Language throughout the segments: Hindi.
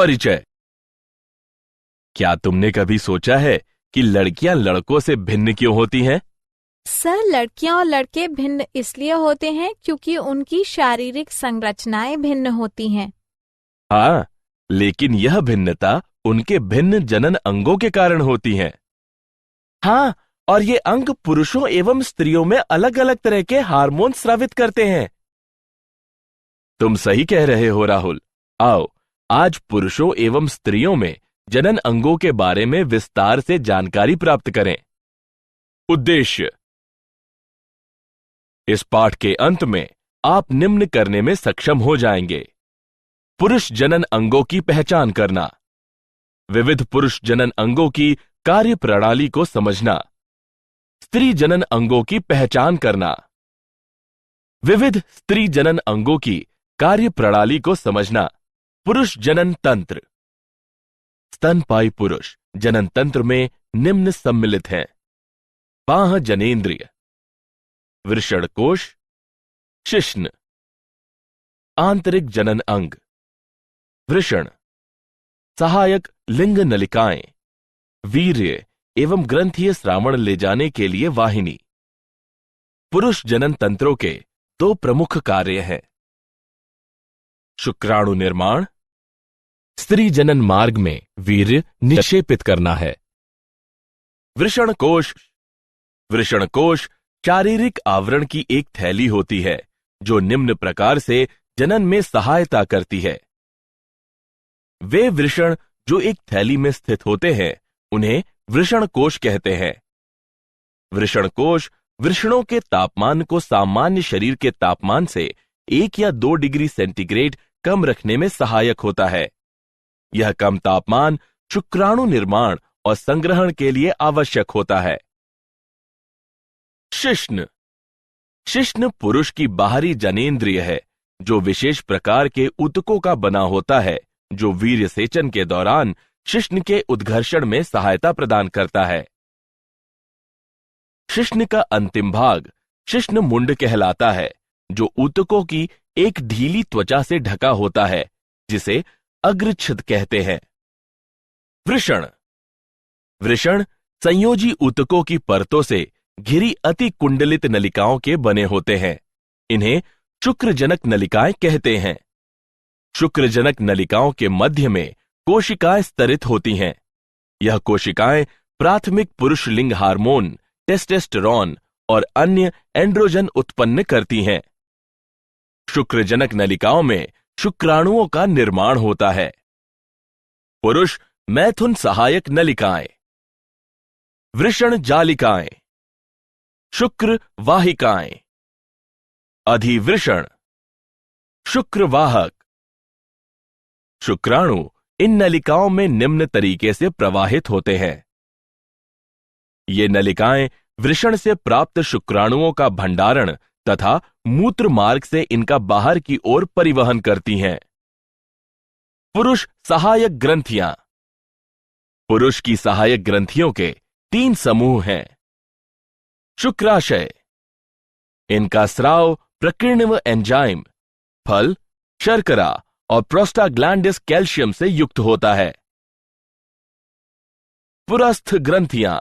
परिचय। क्या तुमने कभी सोचा है कि लड़कियां लड़कों से भिन्न क्यों होती हैं? सर, लड़कियां और लड़के भिन्न इसलिए होते हैं क्योंकि उनकी शारीरिक संरचनाएं भिन्न होती हैं। हाँ, लेकिन यह भिन्नता उनके भिन्न जनन अंगों के कारण होती है। हाँ, और ये अंग पुरुषों एवं स्त्रियों में अलग अलग तरह के हार्मोन स्रावित करते हैं। तुम सही कह रहे हो राहुल। आओ, आज पुरुषों एवं स्त्रियों में जनन अंगों के बारे में विस्तार से जानकारी प्राप्त करें। उद्देश्य। इस पाठ के अंत में आप निम्न करने में सक्षम हो जाएंगे: पुरुष जनन अंगों की पहचान करना, विविध पुरुष जनन अंगों की कार्य प्रणाली को समझना, स्त्री जनन अंगों की पहचान करना, विविध स्त्री जनन अंगों की कार्य प्रणाली को समझना, पुरुष जनन तंत्र। स्तनपायी पुरुष जनन तंत्र में निम्न सम्मिलित हैं: बाह्य जनेंद्रिय, वृषणकोश, शिश्न, आंतरिक जनन अंग, वृषण, सहायक लिंग नलिकाएं, वीर्य एवं ग्रंथीय श्रावण ले जाने के लिए वाहिनी। पुरुष जनन तंत्रों के दो प्रमुख कार्य हैं: शुक्राणु निर्माण, स्त्री जनन मार्ग में वीर्य निक्षेपित करना है। वृषणकोश। वृषणकोश शारीरिक आवरण की एक थैली होती है जो निम्न प्रकार से जनन में सहायता करती है। वे वृषण जो एक थैली में स्थित होते हैं उन्हें वृषणकोश कहते हैं। वृषणकोश वृषणों के तापमान को सामान्य शरीर के तापमान से 1 या 2 डिग्री सेंटीग्रेड कम रखने में सहायक होता है। यह कम तापमान शुक्राणु निर्माण और संग्रहण के लिए आवश्यक होता है। शिश्न। शिश्न पुरुष की बाहरी जनेंद्रिय है जो विशेष प्रकार के ऊतकों का बना होता है जो वीर्य सेचन के दौरान शिश्न के उद्घर्षण में सहायता प्रदान करता है। शिश्न का अंतिम भाग शिश्न मुंड कहलाता है जो ऊतकों की एक ढीली त्वचा से ढका होता है जिसे अग्रछिद कहते हैं। वृषण। वृषण संयोजी ऊतकों की परतों से घिरी अति कुंडलित नलिकाओं के बने होते हैं। इन्हें शुक्रजनक नलिकाएं कहते हैं। शुक्रजनक नलिकाओं के मध्य में कोशिकाएं स्तरित होती हैं। यह कोशिकाएं प्राथमिक पुरुष लिंग हार्मोन टेस्टोस्टेरोन और अन्य एंड्रोजन उत्पन्न करती हैं। शुक्रजनक नलिकाओं में शुक्राणुओं का निर्माण होता है। पुरुष मैथुन सहायक नलिकाएं, वृषण जालिकाएं, शुक्र वाहिकाएं, अधिवृषण, शुक्रवाहक। शुक्राणु इन नलिकाओं में निम्न तरीके से प्रवाहित होते हैं। ये नलिकाएं वृषण से प्राप्त शुक्राणुओं का भंडारण तथा मूत्र मार्ग से इनका बाहर की ओर परिवहन करती हैं। पुरुष सहायक ग्रंथियां। पुरुष की सहायक ग्रंथियों के 3 समूह हैं। शुक्राशय। इनका स्राव प्रकीर्णव एंजाइम, फल, शर्करा और प्रोस्टाग्लैंडिस कैल्शियम से युक्त होता है। पुरस्थ ग्रंथियां।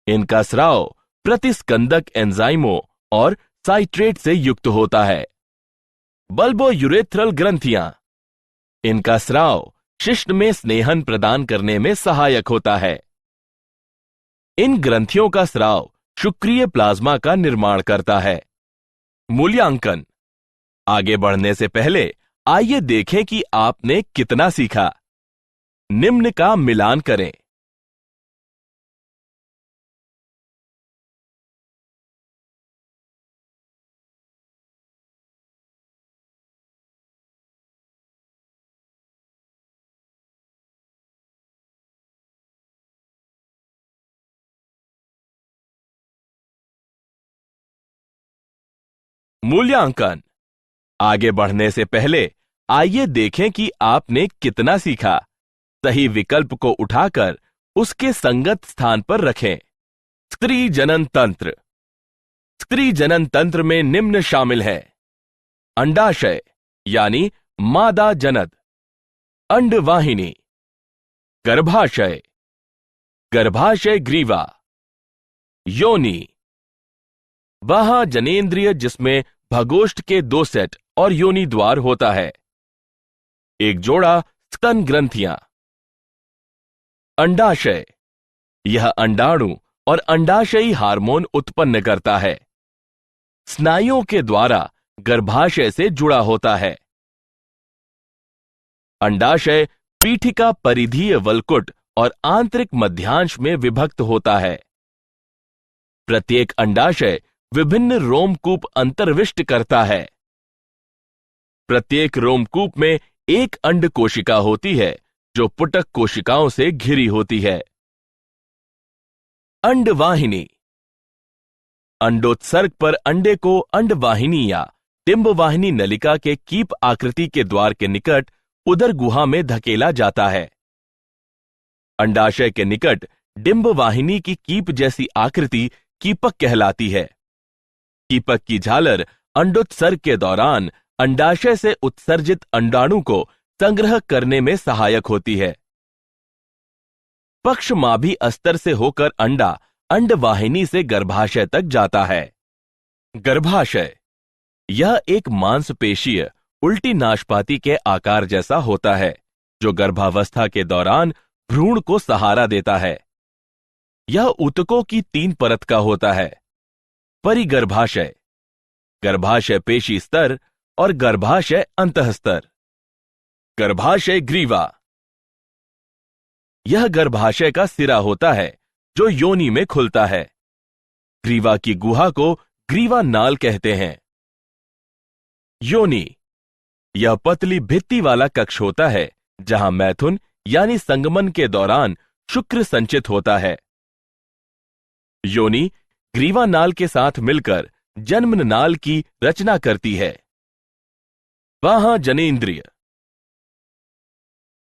इनका स्राव प्रतिस्कंदक एंजाइमों और साइट्रेट से युक्त होता है। बल्बोयूरेथ्रल ग्रंथियां। इनका स्राव शिश्न में स्नेहन प्रदान करने में सहायक होता है। इन ग्रंथियों का स्राव शुक्रीय प्लाज्मा का निर्माण करता है। मूल्यांकन। आगे बढ़ने से पहले आइए देखें कि आपने कितना सीखा। निम्न का मिलान करें। मूल्यांकन। आगे बढ़ने से पहले आइए देखें कि आपने कितना सीखा। सही विकल्प को उठाकर उसके संगत स्थान पर रखें। स्त्री जनन तंत्र। स्त्री जनन तंत्र में निम्न शामिल है: अंडाशय यानी मादा जनन, अंडवाहिनी, गर्भाशय, गर्भाशय ग्रीवा, योनि, बाह्य जनेंद्रिय जिसमें भगोष्ठ के 2 सेट और योनि द्वार होता है, एक जोड़ा स्तन ग्रंथियां, अंडाशय, यह अंडाणु और अंडाशयी हार्मोन उत्पन्न करता है, स्नायुओं के द्वारा गर्भाशय से जुड़ा होता है। अंडाशय पीठिका परिधीय वल्कुट और आंतरिक मध्यांश में विभक्त होता है। प्रत्येक अंडाशय विभिन्न रोमकूप अंतर्विष्ट करता है। प्रत्येक रोमकूप में एक अंड कोशिका होती है जो पुटक कोशिकाओं से घिरी होती है। अंडवाहिनी, अंडोत्सर्ग पर अंडे को अंडवाहिनी या डिंबवाहिनी नलिका के कीप आकृति के द्वार के निकट उदर गुहा में धकेला जाता है। अंडाशय के निकट डिंबवाहिनी की कीप जैसी आकृति कीपक कहलाती है। कीपक की झालर अंडोत्सर्ग के दौरान अंडाशय से उत्सर्जित अंडाणु को संग्रह करने में सहायक होती है। पक्षमाभी अस्तर से होकर अंडा अंडवाहिनी से गर्भाशय तक जाता है। गर्भाशय, यह एक मांसपेशीय उल्टी नाशपाती के आकार जैसा होता है जो गर्भावस्था के दौरान भ्रूण को सहारा देता है। यह ऊतकों की 3 परत का होता है, परिगर्भाशय, गर्भाशय पेशी स्तर और गर्भाशय अंतःस्तर। गर्भाशय ग्रीवा, यह गर्भाशय का सिरा होता है जो योनि में खुलता है। ग्रीवा की गुहा को ग्रीवा नाल कहते हैं। योनि, यह पतली भित्ति वाला कक्ष होता है जहां मैथुन यानी संगमन के दौरान शुक्र संचित होता है। योनि ग्रीवा नाल के साथ मिलकर जन्म नाल की रचना करती है। बाह्य जनेंद्रिय,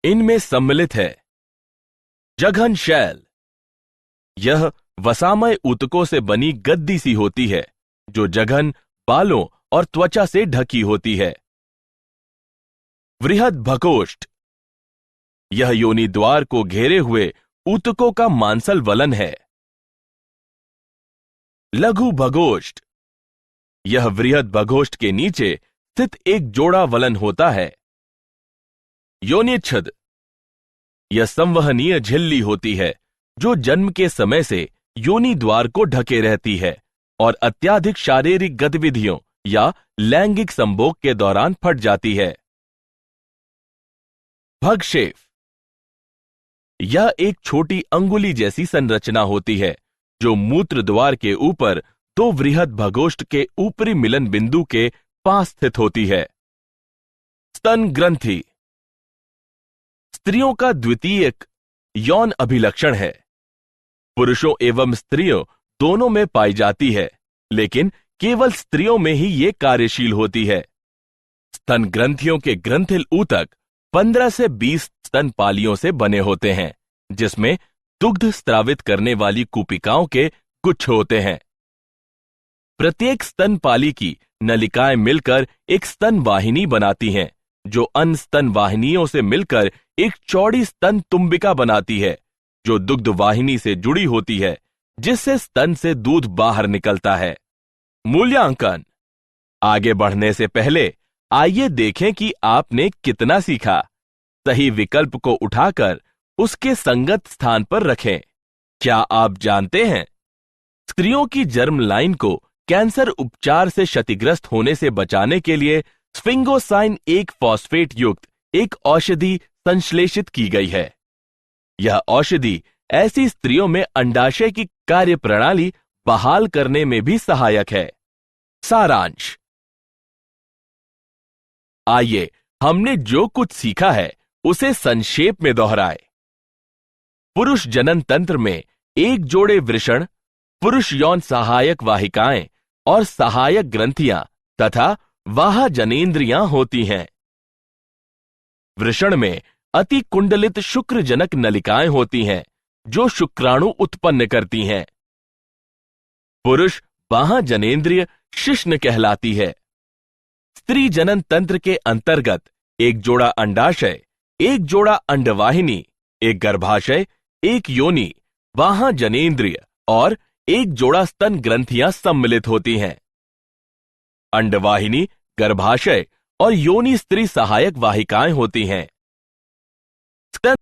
इनमें सम्मिलित है जघन शैल, यह वसामय ऊतकों से बनी गद्दी सी होती है जो जघन, बालों और त्वचा से ढकी होती है। वृहद भगोष्ठ, यह योनि द्वार को घेरे हुए ऊतकों का मांसल वलन है। लघु भगोष्ठ, यह वृहद भगोष्ठ के नीचे स्थित एक जोड़ा वलन होता है। योनिच्छद, यह संवहनीय झिल्ली होती है जो जन्म के समय से योनि द्वार को ढके रहती है और अत्यधिक शारीरिक गतिविधियों या लैंगिक संभोग के दौरान फट जाती है। भगशेफ, यह एक छोटी अंगुली जैसी संरचना होती है जो मूत्र द्वार के ऊपर 2 वृहद भगोष्ठ के ऊपरी मिलन बिंदु के पास स्थित होती है। स्तन ग्रंथि, स्त्रियों का द्वितीयक यौन अभिलक्षण है। पुरुषों एवं स्त्रियों दोनों में पाई जाती है, लेकिन केवल स्त्रियों में ही ये कार्यशील होती है। स्तन ग्रंथियों के ग्रंथिल ऊतक 15 से 20 स्तनपालियों से बने होते हैं, जिसमें दुग्ध स्त्रावित करने वाली कूपिकाओं के गुच्छ होते हैं। प्रत्येक स्तनपाली की नलिकाएं मिलकर एक स्तन वाहिनी बनाती हैं, जो अन्य स्तन वाहिनियों से मिलकर एक चौड़ी स्तन तुम्बिका बनाती है, जो दुग्ध वाहिनी से जुड़ी होती है, जिससे स्तन से दूध बाहर निकलता है। मूल्यांकन, आगे बढ़ने से पहले आइए देखें कि आपने कितना सीखा। सही विकल्प को उठाकर उसके संगत स्थान पर रखें। क्या आप जानते हैं, स्त्रियों की जर्म लाइन को कैंसर उपचार से क्षतिग्रस्त होने से बचाने के लिए स्फिंगोसाइन 1 फॉस्फेट युक्त एक औषधि संश्लेषित की गई है। यह औषधि ऐसी स्त्रियों में अंडाशय की कार्यप्रणाली बहाल करने में भी सहायक है। सारांश, आइए हमने जो कुछ सीखा है उसे संक्षेप में दोहराए। पुरुष जनन तंत्र में एक जोड़े वृषण, पुरुष यौन सहायक वाहिकाएं और सहायक ग्रंथियां तथा वाह जनेंद्रियां होती हैं। वृषण में अति कुंडलित शुक्रजनक नलिकाएं होती हैं जो शुक्राणु उत्पन्न करती हैं। पुरुष बाह्य जनेंद्रिय शिश्न कहलाती है। स्त्री जनन तंत्र के अंतर्गत एक जोड़ा अंडाशय, एक जोड़ा अंडवाहिनी, एक गर्भाशय, एक योनि, वहां जनेंद्रिय और एक जोड़ा स्तन ग्रंथियां सम्मिलित होती हैं। अंडवाहिनी, गर्भाशय और योनि स्त्री सहायक वाहिकाएं होती हैं। स्तन